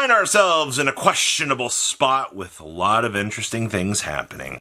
find ourselves in a questionable spot with a lot of interesting things happening.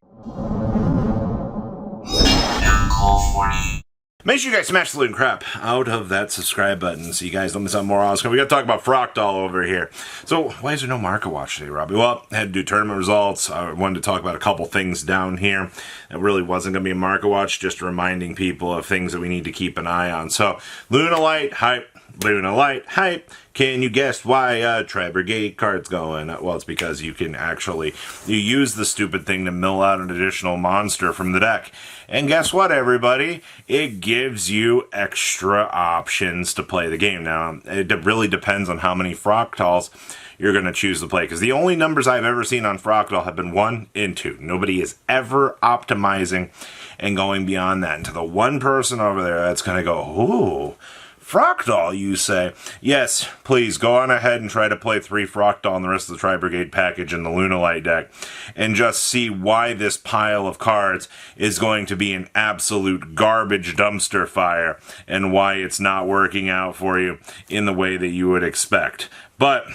Make sure you guys smash the loot crap out of that subscribe button so you guys don't miss out more awesome. We got to talk about Fractal over here. So why is there no market watch today, Robbie? Well, I had to do tournament results. I wanted to talk about a couple things down here. It really wasn't going to be a market watch, just reminding people of things that we need to keep an eye on. So Lunalight hype. Lunalight hype. Can you guess why Tri-Brigade card's going? Well, it's because you can actually use the stupid thing to mill out an additional monster from the deck. And guess what, everybody? It gives you extra options to play the game. Now, it really depends on how many Fractals you're going to choose to play. Because the only numbers I've ever seen on Fractal have been 1 and 2. Nobody is ever optimizing and going beyond that. And to the one person over there that's going to go, ooh, Fractal, you say? Yes, please go on ahead and try to play 3 Fractal and the rest of the Tri-Brigade package in the Lunalight deck and just see why this pile of cards is going to be an absolute garbage dumpster fire and why it's not working out for you in the way that you would expect. But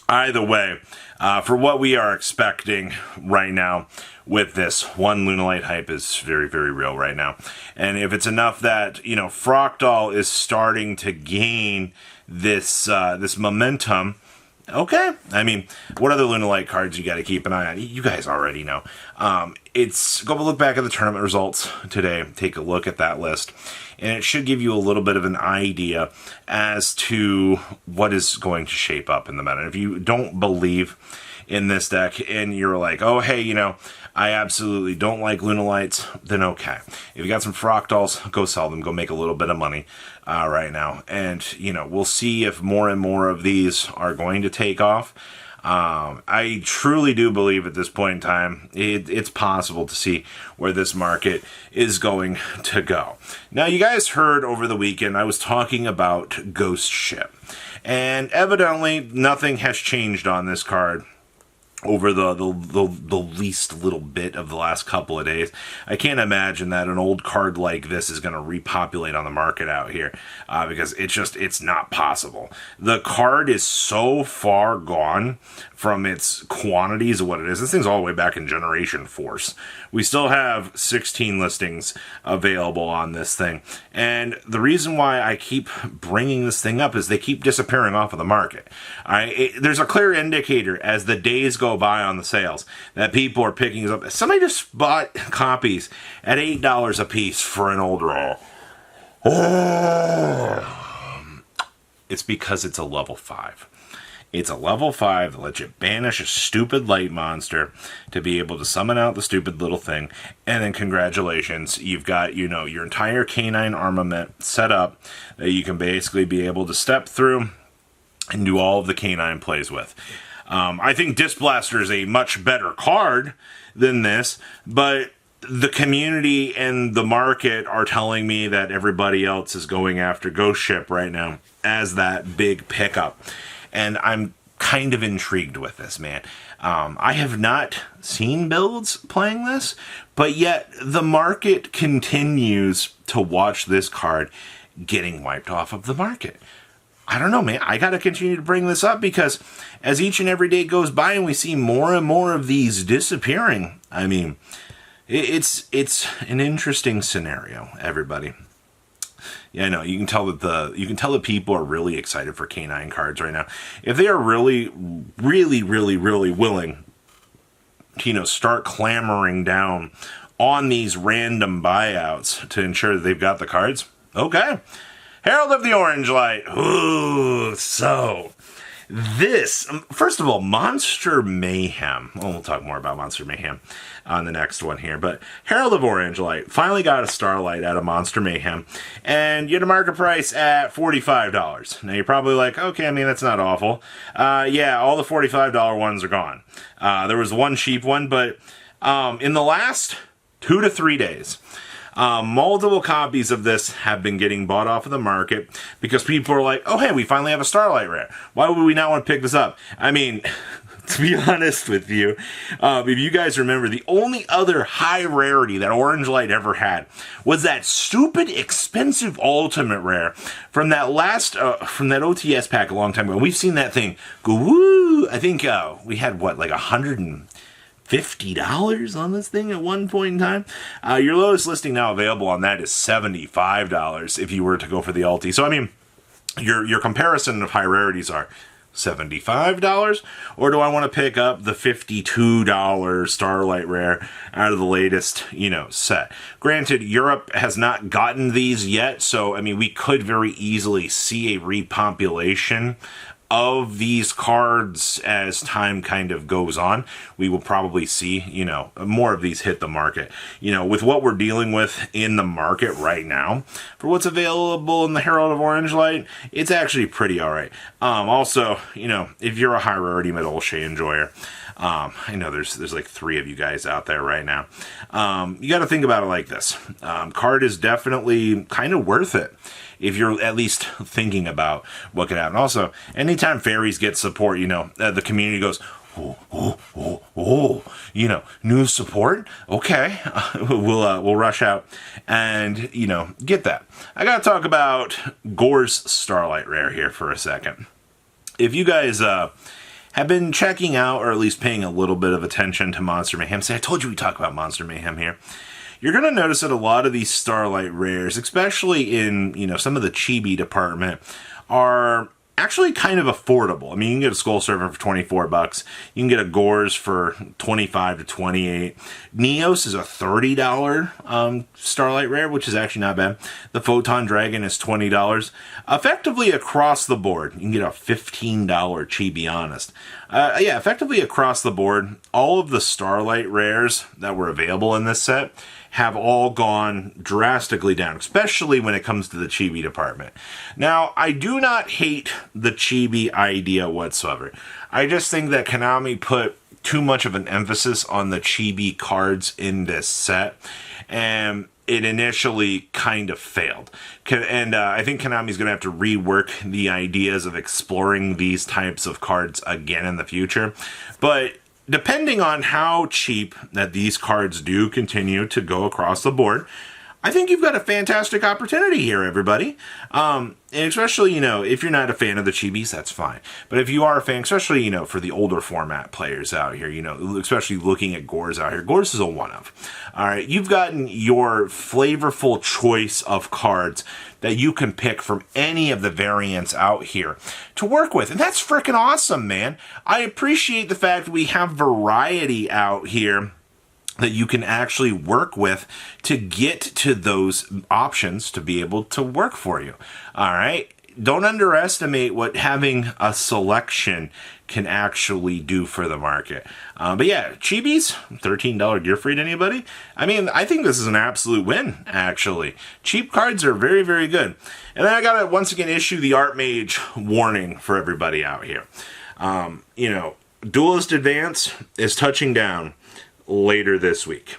either way, for what we are expecting right now with this, one Lunalight hype is very, very real right now. And if it's enough that, you know, Fractal is starting to gain this this momentum, okay. I mean, what other Lunalight cards you got to keep an eye on? You guys already know. Go look back at the tournament results today. Take a look at that list. And it should give you a little bit of an idea as to what is going to shape up in the meta. If you don't believe in this deck and you're like, oh, hey, you know, I absolutely don't like Lunalights, then okay. If you got some Fractals, go sell them. Go make a little bit of money right now. And, you know, we'll see if more and more of these are going to take off. I truly do believe at this point in time, it's possible to see where this market is going to go. Now, you guys heard over the weekend, I was talking about Ghost Ship. And evidently, nothing has changed on this card over the least little bit of the last couple of days. I can't imagine that an old card like this is going to repopulate on the market out here because it's not possible. The card is so far gone from its quantities of what it is. This thing's all the way back in Generation Force. We still have 16 listings available on this thing. And the reason why I keep bringing this thing up is they keep disappearing off of the market. There's a clear indicator as the days go by on the sales that people are picking this up. Somebody just bought copies at $8 a piece for an old roll. It's because it's a level 5. It's a level 5 that lets you banish a stupid light monster to be able to summon out the stupid little thing. And then congratulations, you've got, you know, your entire canine armament set up that you can basically be able to step through and do all of the canine plays with. I think Disc Blaster is a much better card than this, but the community and the market are telling me that everybody else is going after Ghost Ship right now as that big pickup. And I'm kind of intrigued with this, man. I have not seen builds playing this, but yet the market continues to watch this card getting wiped off of the market. I don't know, man. I got to continue to bring this up because as each and every day goes by and we see more and more of these disappearing, I mean, it's an interesting scenario, everybody. Yeah, I know. You can tell that people are really excited for canine cards right now. If they are really, really, really, really willing to, you know, start clamoring down on these random buyouts to ensure that they've got the cards, okay. Herald of the Orange Light. Ooh, so this, first of all, Monster Mayhem. Well, we'll talk more about Monster Mayhem on the next one here. But Herald of Orange Light finally got a Starlight out of Monster Mayhem. And you had a market price at $45. Now, you're probably like, okay, I mean, that's not awful. Yeah, all the $45 ones are gone. There was one cheap one, but in the last 2 to 3 days, multiple copies of this have been getting bought off of the market because people are like, oh, hey, we finally have a Starlight rare. Why would we not want to pick this up? I mean, to be honest with you, if you guys remember, the only other high rarity that Orange Light ever had was that stupid expensive Ultimate Rare from that from that OTS pack a long time ago. We've seen that thing go woo. I think we had like $150 on this thing at one point in time. Your lowest listing now available on that is $75 if you were to go for the Ulti. So I mean, your comparison of high rarities are $75, or do I want to pick up the $52 Starlight Rare out of the latest, set? Granted, Europe has not gotten these yet, so I mean, we could very easily see a repopulation of these cards as time kind of goes on. We will probably see, more of these hit the market. With what we're dealing with in the market right now, for what's available in the Herald of Orange Light, it's actually pretty alright. Also, if you're a high rarity Metal Shea enjoyer, I know there's like 3 of you guys out there right now. You got to think about it like this. Card is definitely kind of worth it if you're at least thinking about what could happen. Also, anytime fairies get support, the community goes, new support? Okay. We'll rush out and, get that. I got to talk about Gore's Starlight Rare here for a second. If you guys have been checking out, or at least paying a little bit of attention to Monster Mayhem, I told you we talk about Monster Mayhem here. You're going to notice that a lot of these Starlight Rares, especially in, some of the chibi department, are actually kind of affordable. I mean, you can get a Skull Servant for $24. You can get a Gore's for $25 to $28. Neos is a $30 Starlight Rare, which is actually not bad. The Photon Dragon is $20. Effectively across the board, you can get a $15 Chibi Honest. Effectively across the board, all of the Starlight Rares that were available in this set have all gone drastically down, especially when it comes to the chibi department. Now, I do not hate the chibi idea whatsoever. I just think that Konami put too much of an emphasis on the chibi cards in this set, and it initially kind of failed. And I think Konami's going to have to rework the ideas of exploring these types of cards again in the future. But depending on how cheap that these cards do continue to go across the board, I think you've got a fantastic opportunity here, everybody. And especially, if you're not a fan of the chibis, that's fine. But if you are a fan, especially, for the older format players out here, especially looking at Gore's out here, Gore's is a one-of. All right, you've gotten your flavorful choice of cards that you can pick from any of the variants out here to work with. And that's freaking awesome, man. I appreciate the fact that we have variety out here that you can actually work with to get to those options to be able to work for you. All right. Don't underestimate what having a selection can actually do for the market. But yeah, Chibis, $13 gear free to anybody? I mean, I think this is an absolute win, actually. Cheap cards are very, very good. And then I gotta once again issue the Art Mage warning for everybody out here. Duelist Advance is touching down later this week.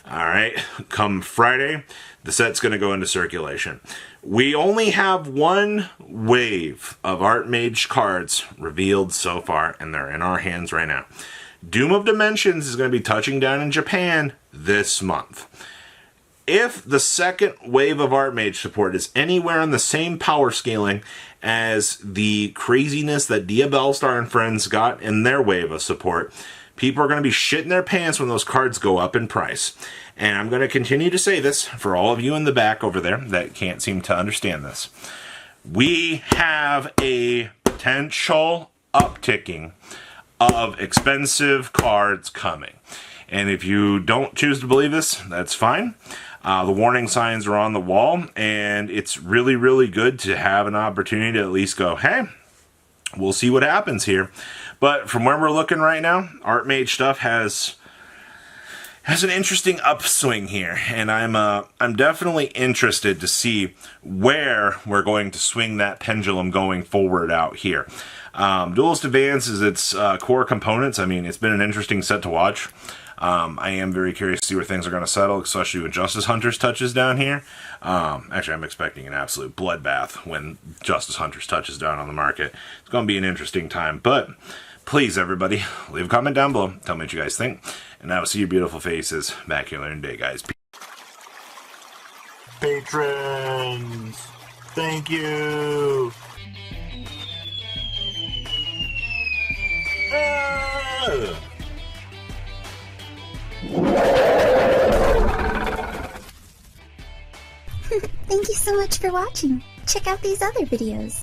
All right, come Friday, the set's going to go into circulation. We only have one wave of Art Mage cards revealed so far, and they're in our hands right now. Doom of Dimensions is going to be touching down in Japan this month. If the second wave of Art Mage support is anywhere on the same power scaling as the craziness that Dia Bellstar and friends got in their wave of support, people are going to be shitting their pants when those cards go up in price. And I'm going to continue to say this for all of you in the back over there that can't seem to understand this. We have a potential upticking of expensive cards coming. And if you don't choose to believe this, that's fine. The warning signs are on the wall, and it's really, really good to have an opportunity to at least go, hey, we'll see what happens here. But from where we're looking right now, Art Mage stuff has an interesting upswing here, and I'm definitely interested to see where we're going to swing that pendulum going forward out here. Duelist Advance is its core components. I mean, it's been an interesting set to watch. I am very curious to see where things are going to settle, especially when Justice Hunters touches down here. Actually, I'm expecting an absolute bloodbath when Justice Hunters touches down on the market. It's going to be an interesting time, but please, everybody, leave a comment down below. Tell me what you guys think. And I will see your beautiful faces back here later in the day, guys. Patrons, thank you. Thank you so much for watching. Check out these other videos.